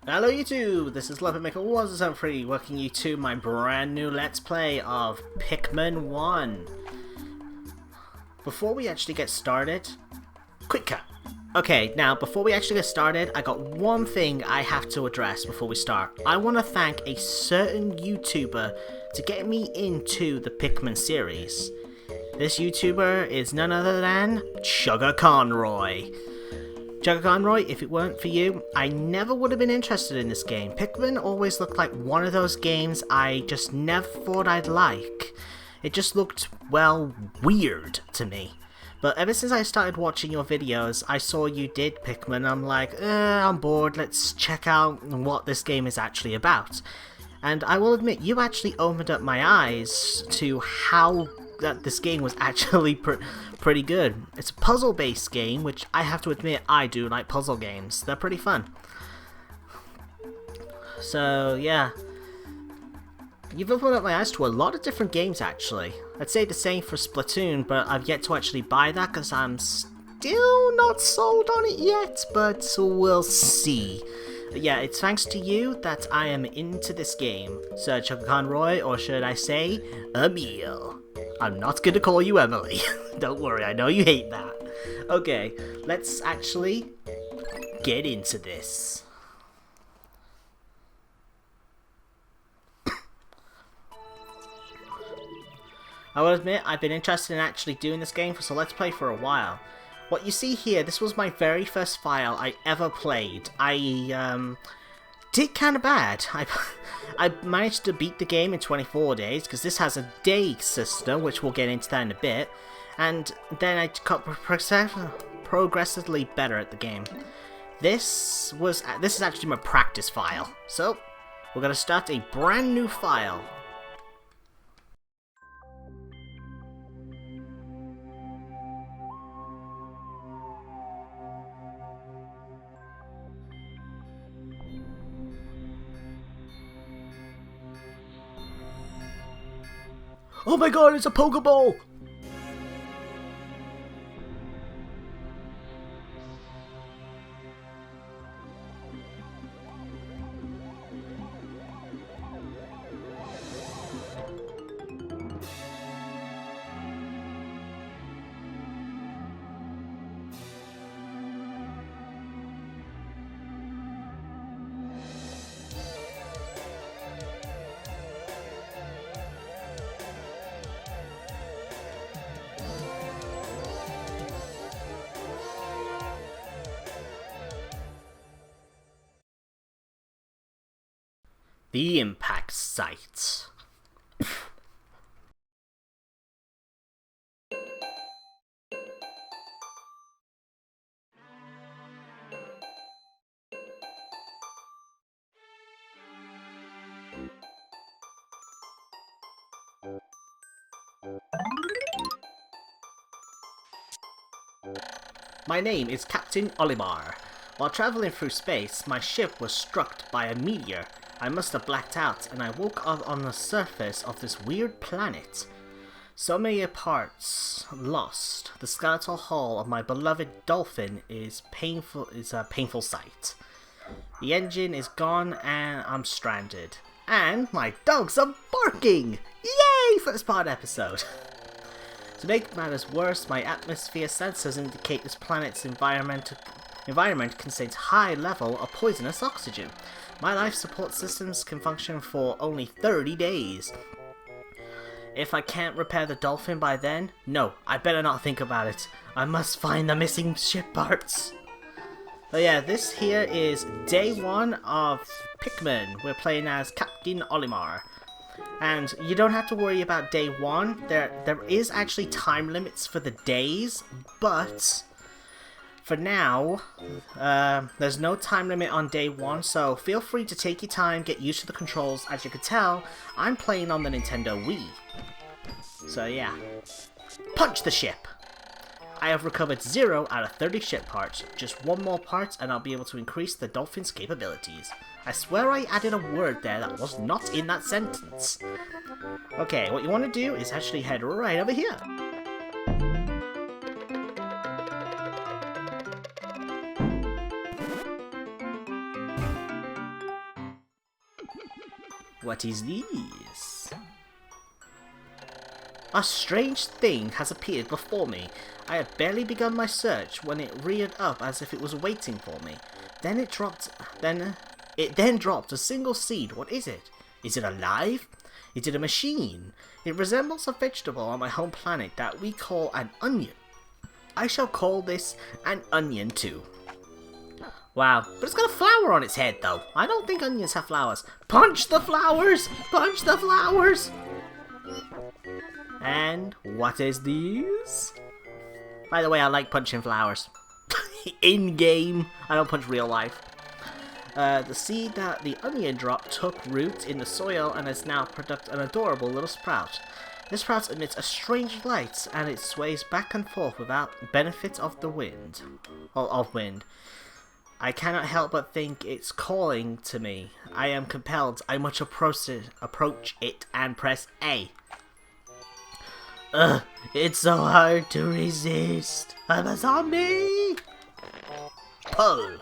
Hello YouTube, this is LeopardMaker1073 welcoming you to my brand new Let's Play of Pikmin 1. Before we actually get started, quick cut. Okay, now before we actually get started, I got one thing I have to address before we start. I want to thank a certain YouTuber to get me into the Pikmin series. This YouTuber is none other than Chuggaaconroy. Chuggaaconroy, if it weren't for you, I never would have been interested in this game. Pikmin always looked like one of those games I just never thought I'd like. It just looked, well, weird to me. But ever since I started watching your videos, I saw you did Pikmin, I'm like, I'm bored, let's check out what this game is actually about. And I will admit, you actually opened up my eyes to how that this game was actually pretty good. It's a puzzle-based game, which I have to admit I do like puzzle games. They're pretty fun. So yeah, you've opened up my eyes to a lot of different games actually. I'd say the same for Splatoon, but I've yet to actually buy that because I'm still not sold on it yet, but we'll see. Yeah, it's thanks to you that I am into this game, Sir Chuggaaconroy, or should I say, Emil. I'm not gonna call you Emily. Don't worry, I know you hate that. Okay, let's actually get into this. I will admit, I've been interested in actually doing this game so Let's Play for a while. What you see here, this was my very first file I ever played. I did kind of bad. I managed to beat the game in 24 days, because this has a day system, which we'll get into that in a bit, and then I got progressively better at the game. This is actually my practice file, so we're going to start a brand new file. Oh my god, it's a Pokeball! The impact site. My name is Captain Olimar. While traveling through space, my ship was struck by a meteor. I must have blacked out, and I woke up on the surface of this weird planet. So many parts lost. The skeletal hull of my beloved dolphin is a painful sight. The engine is gone, and I'm stranded. And my dogs are barking! Yay! First part episode. To make matters worse, my atmosphere sensors indicate this planet's environment contains high level of poisonous oxygen. My life support systems can function for only 30 days. If I can't repair the dolphin by then, no, I better not think about it. I must find the missing ship parts. But yeah, this here is day 1 of Pikmin. We're playing as Captain Olimar. And you don't have to worry about day 1. There is actually time limits for the days, but for now, there's no time limit on day 1, so feel free to take your time, get used to the controls. As you can tell, I'm playing on the Nintendo Wii. So yeah. Punch the ship! I have recovered 0 out of 30 ship parts. Just one more part and I'll be able to increase the dolphin's capabilities. I swear I added a word there that was not in that sentence. Okay, what you want to do is actually head right over here. What is this? A strange thing has appeared before me. I had barely begun my search when it reared up as if it was waiting for me. Then it dropped a single seed. What is it? Is it alive? Is it a machine? It resembles a vegetable on my home planet that we call an onion. I shall call this an onion too. Wow, but it's got a flower on its head though. I don't think onions have flowers. Punch the flowers! Punch the flowers! And what is these? By the way, I like punching flowers. In game. I don't punch real life. The seed that the onion dropped took root in the soil and has now produced an adorable little sprout. This sprout emits a strange light and it sways back and forth without benefit of the wind. I cannot help but think it's calling to me. I am compelled. I must approach it and press A. Ugh, it's so hard to resist. I'm a zombie! Pull.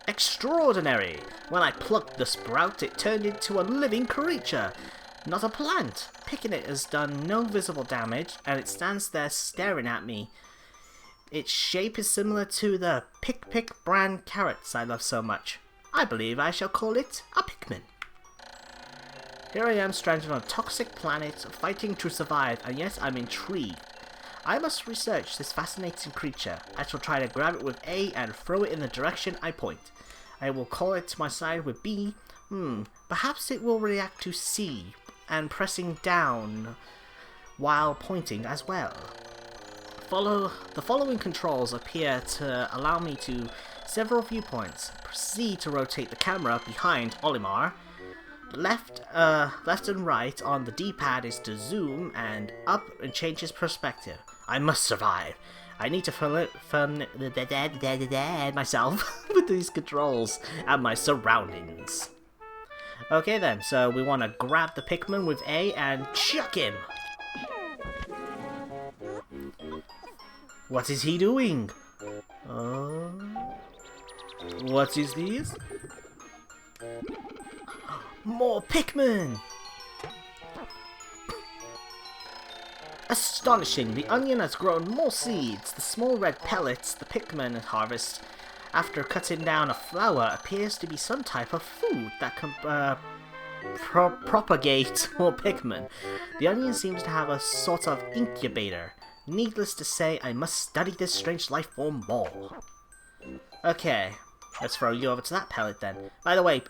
Extraordinary! When I plucked the sprout, it turned into a living creature, not a plant. Picking it has done no visible damage, and it stands there staring at me. Its shape is similar to the Pick brand carrots I love so much. I believe I shall call it a Pikmin. Here I am stranded on a toxic planet, fighting to survive, and yet I'm intrigued. I must research this fascinating creature. I shall try to grab it with A and throw it in the direction I point. I will call it to my side with B. Perhaps it will react to C and pressing down while pointing as well. The following controls appear to allow me to several viewpoints. Proceed to rotate the camera behind Olimar. Left and right on the D-pad is to zoom, and up and change his perspective. I must survive. I need to fun myself with these controls and my surroundings. Okay then, so we want to grab the Pikmin with A and chuck him. What is he doing? What is this? More Pikmin! Astonishing! The onion has grown more seeds. The small red pellets the Pikmin harvest after cutting down a flower appears to be some type of food that can propagate more Pikmin. The onion seems to have a sort of incubator. Needless to say, I must study this strange life form more. Okay, let's throw you over to that pellet then. By the way,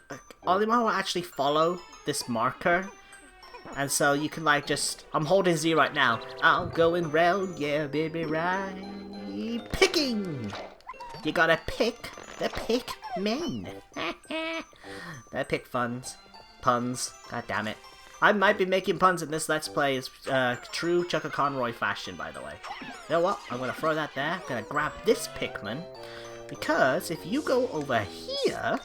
Olimar will actually follow this marker. And so you can like just... I'm holding Z right now. I'm going round, yeah baby, right. Picking! You gotta pick the Pikmin. That pick puns. God damn it. I might be making puns in this Let's Play as true Chuggaaconroy fashion, by the way. You know what? I'm gonna throw that there. I'm gonna grab this Pikmin. Because if you go over here,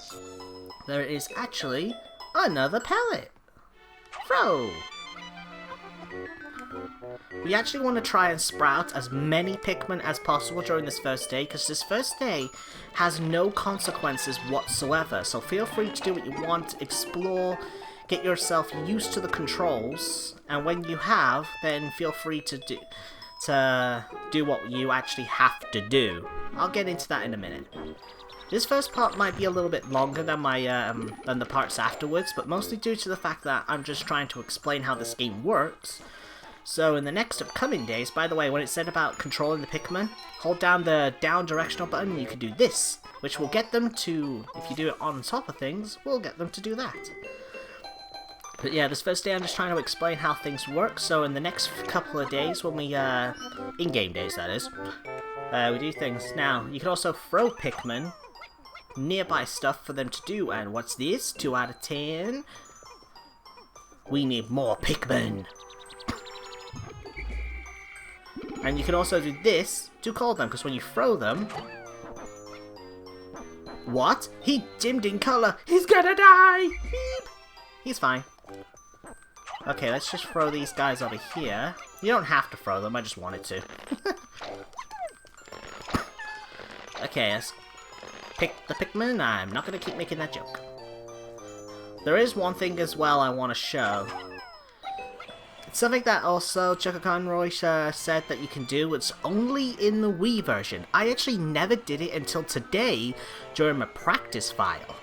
there is actually another pellet. Throw! We actually want to try and sprout as many Pikmin as possible during this first day, because this first day has no consequences whatsoever. So feel free to do what you want, explore, get yourself used to the controls, and when you have, then feel free to do what you actually have to do. I'll get into that in a minute. This first part might be a little bit longer than than the parts afterwards, but mostly due to the fact that I'm just trying to explain how this game works. So in the next upcoming days, by the way, when it said about controlling the Pikmin, hold down the down directional button and you can do this, which will get them to, if you do it on top of things, will get them to do that. But yeah, this first day I'm just trying to explain how things work, so in the next couple of days, when we, in-game days that is, we do things. Now, you can also throw Pikmin nearby stuff for them to do, and what's this? 2 out of 10? We need more Pikmin! And you can also do this to call them, because when you throw them... What? He dimmed in color! He's gonna die! Beep! He's fine. Okay, let's just throw these guys over here. You don't have to throw them, I just wanted to. Okay, let's pick the Pikmin. I'm not gonna keep making that joke. There is one thing as well I want to show. It's something that also Chuggaaconroy said that you can do. It's only in the Wii version. I actually never did it until today during my practice file.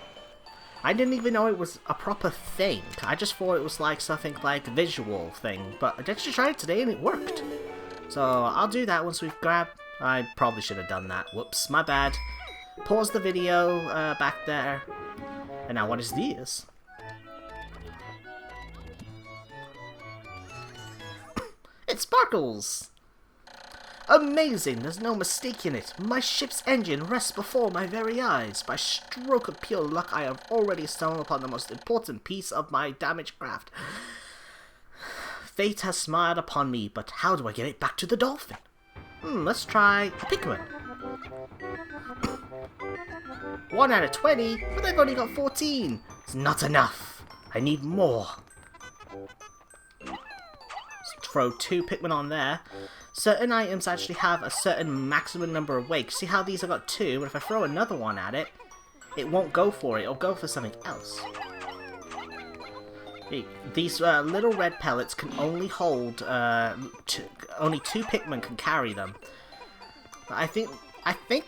I didn't even know it was a proper thing. I just thought it was like something like a visual thing. But I actually tried it today and it worked. So I'll do that once we've grabbed... I probably should have done that. Whoops, my bad. Pause the video back there. And now what is this? It sparkles! Amazing! There's no mistaking it. My ship's engine rests before my very eyes. By stroke of pure luck, I have already stumbled upon the most important piece of my damaged craft. Fate has smiled upon me, but how do I get it back to the dolphin? Let's try a Pikmin. 1 out of 20, but I've only got 14. It's not enough. I need more. Throw 2 Pikmin on there. Certain items actually have a certain maximum number of weight. See how these have got 2, but if I throw another one at it, it won't go for it. It'll go for something else. These little red pellets can only hold, only 2 Pikmin can carry them. I think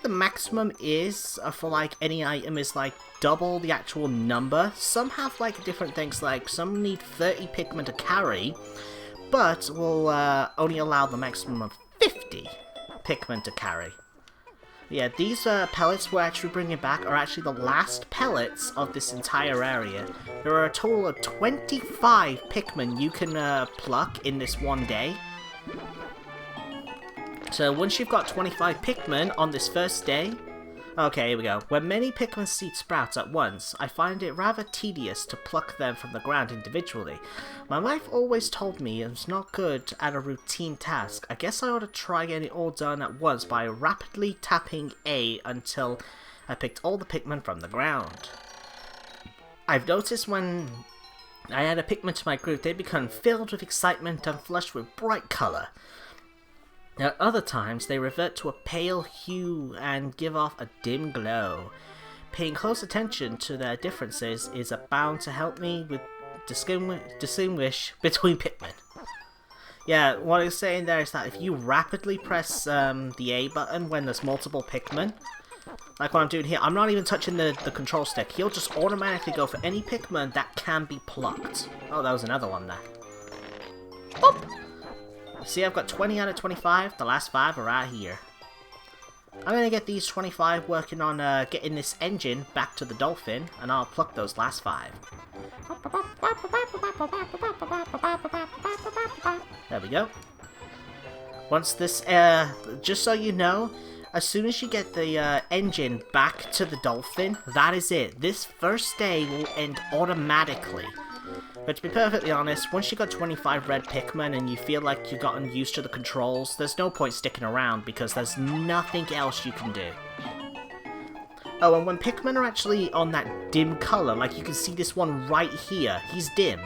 the maximum is, for like any item, is like double the actual number. Some have like different things, like some need 30 Pikmin to carry, but will only allow the maximum of 50 Pikmin to carry. Yeah, these pellets we're actually bringing back are actually the last pellets of this entire area. There are a total of 25 Pikmin you can pluck in this one day. So once you've got 25 Pikmin on this first day... Okay, here we go. When many Pikmin seed sprouts at once, I find it rather tedious to pluck them from the ground individually. My wife always told me I was not good at a routine task. I guess I ought to try getting it all done at once by rapidly tapping A until I picked all the Pikmin from the ground. I've noticed when I add a Pikmin to my group, they become filled with excitement and flushed with bright colour. At other times, they revert to a pale hue and give off a dim glow. Paying close attention to their differences is bound to help me with distinguish between Pikmin. Yeah, what I was saying there is that if you rapidly press the A button when there's multiple Pikmin, like what I'm doing here, I'm not even touching the control stick. He'll just automatically go for any Pikmin that can be plucked. Oh, that was another one there. Boop! See, I've got 20 out of 25. The last 5 are right here. I'm going to get these 25 working on getting this engine back to the dolphin, and I'll pluck those last 5. There we go. Once this, just so you know, as soon as you get the engine back to the dolphin, that is it. This first day will end automatically. But to be perfectly honest, once you got 25 red Pikmin and you feel like you've gotten used to the controls, there's no point sticking around because there's nothing else you can do. Oh, and when Pikmin are actually on that dim color, like you can see this one right here, he's dim.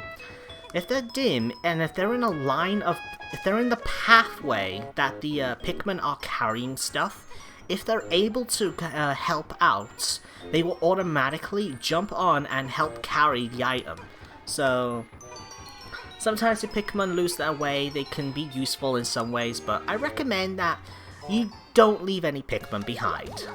If they're dim, and if they're in a line of... if they're in the pathway that the Pikmin are carrying stuff, if they're able to help out, they will automatically jump on and help carry the item. So, sometimes if Pikmin lose their way, they can be useful in some ways, but I recommend that you don't leave any Pikmin behind.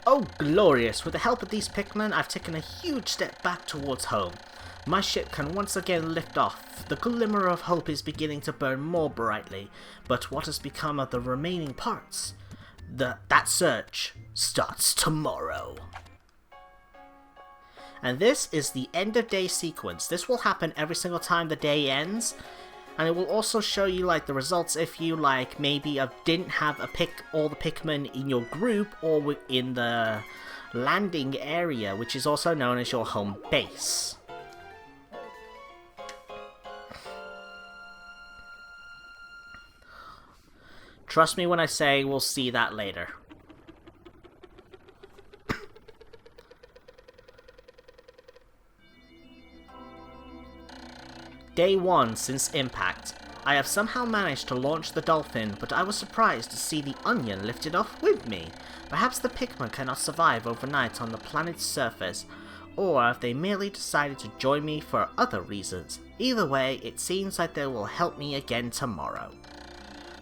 Oh, glorious! With the help of these Pikmin, I've taken a huge step back towards home. My ship can once again lift off. The glimmer of hope is beginning to burn more brightly, but what has become of the remaining parts? That search starts tomorrow. And this is the end of day sequence. This will happen every single time the day ends. And it will also show you like the results if you like maybe didn't have all the Pikmin in your group or in the landing area, which is also known as your home base. Trust me when I say we'll see that later. Day 1 since impact. I have somehow managed to launch the dolphin, but I was surprised to see the onion lifted off with me. Perhaps the Pikmin cannot survive overnight on the planet's surface, or if they merely decided to join me for other reasons. Either way, it seems like they will help me again tomorrow.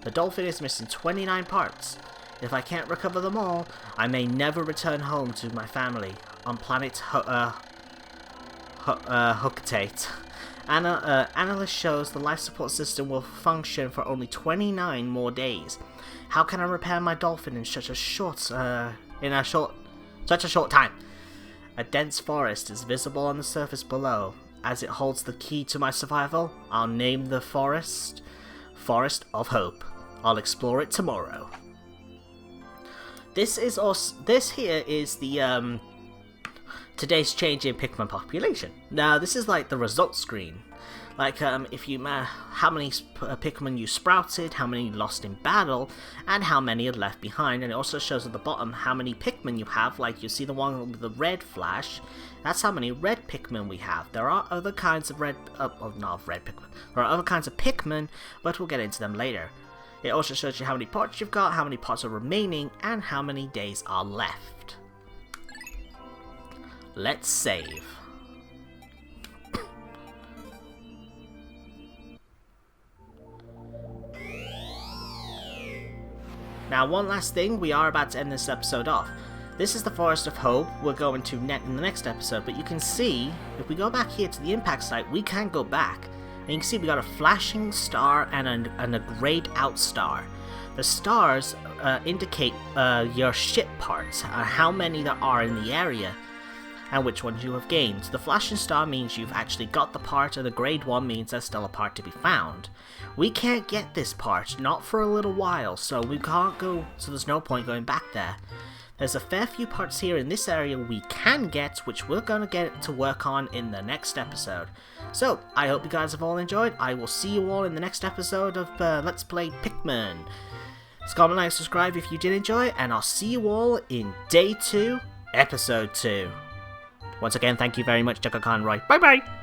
The dolphin is missing 29 parts. If I can't recover them all, I may never return home to my family on planet Hookatate. Analyst shows the life support system will function for only 29 more days. How can I repair my dolphin in such a short time? A dense forest is visible on the surface below. As it holds the key to my survival, I'll name the forest Forest of Hope. I'll explore it tomorrow. This here is the today's change in Pikmin population. Now this is like the results screen, like if you how many Pikmin you sprouted, how many lost in battle, and how many are left behind. And it also shows at the bottom how many Pikmin you have. Like you see the one with the red flash, that's how many red Pikmin we have. There are other kinds of red, not red Pikmin. There are other kinds of Pikmin, but we'll get into them later. It also shows you how many parts you've got, how many parts are remaining, and how many days are left. Let's save. Now, one last thing, we are about to end this episode off. This is the Forest of Hope we're going to in the next episode, but you can see, if we go back here to the impact site, we can go back. And you can see we got a flashing star and a grayed out star. The stars indicate your ship parts, how many there are in the area, and which ones you have gained. The flashing star means you've actually got the part, and the grade 1 means there's still a part to be found. We can't get this part, not for a little while, so we can't go, so there's no point going back there. There's a fair few parts here in this area we can get, which we're going to get to work on in the next episode. So, I hope you guys have all enjoyed. I will see you all in the next episode of Let's Play Pikmin. Comment, like, subscribe if you did enjoy, and I'll see you all in Day 2, Episode 2. Once again, thank you very much, Chuggaaconroy. Bye bye!